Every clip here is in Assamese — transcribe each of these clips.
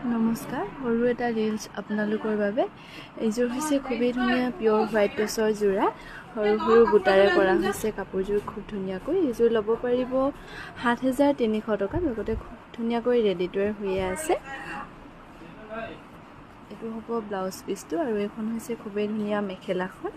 নমস্কাৰ সৰু এটা ৰিলছ আপোনালোকৰ বাবে এইযোৰ হৈছে খুবেই ধুনীয়া পিয়ৰ হোৱাইট টচৰ যোৰা সৰু সৰু বুটাৰে কৰা হৈছে কাপোৰযোৰ খুব ধুনীয়াকৈ এইযোৰ ল'ব পাৰিব ৭,৩০০ টকা লগতে খুব ধুনীয়াকৈ ৰেডি টু ৱেৰ হৈয়ে আছে এইটো হ'ব ব্লাউজ পিচটো আৰু এখন হৈছে খুবেই ধুনীয়া মেখেলাখন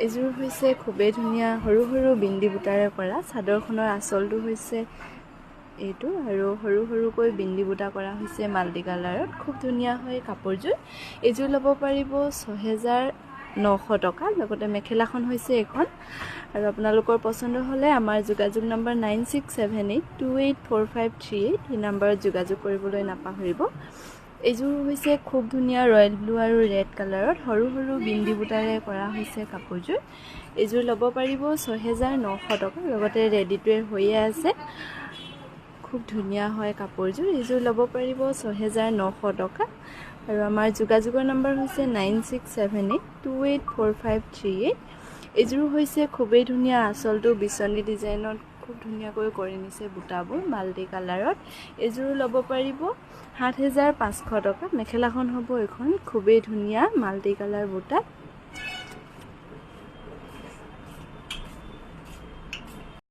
এইযোৰ হৈছে খুবেই ধুনীয়া সৰু সৰু বিন্দি বুটাৰে কৰা চাদৰখনৰ আঁচলটো হৈছে এইটো আৰু সৰু সৰুকৈ বিন্দি বুটা কৰা হৈছে মাল্টি কালাৰত খুব ধুনীয়া হয় কাপোৰযোৰ এইযোৰ ল'ব পাৰিব ৬,৯০০ টকা লগতে মেখেলাখন হৈছে এখন আৰু আপোনালোকৰ পছন্দ হ'লে আমাৰ যোগাযোগ নম্বৰ 9678284538 এই নম্বৰত যোগাযোগ কৰিবলৈ নাপাহৰিব এইযোৰ হৈছে খুব ধুনীয়া ৰয়েল ব্লু আৰু ৰেড কালাৰত সৰু সৰু বিন্দি বুটাৰে কৰা হৈছে কাপোৰযোৰ এইযোৰ ল'ব পাৰিব ৬,৯০০ টকা লগতে ৰেডি টু ৱেৰ হৈয়ে আছে খুব ধুনীয়া হয় কাপোৰযোৰ এইযোৰ ল'ব পাৰিব ৬,৯০০ টকা আৰু আমাৰ যোগাযোগৰ নম্বৰ হৈছে 9678284538 এইযোৰ হৈছে খুবেই ধুনীয়া আঁচলটো বিচনী ডিজাইনত খুব ধুনীয়াকৈ কৰি নিছে বুটাবোৰ মাল্টি কালাৰত এইযোৰ ল'ব পাৰিব ৭,৫০০ টকা মেখেলাখন হ'ব এখন খুবেই ধুনীয়া মাল্টি কালাৰ বুটা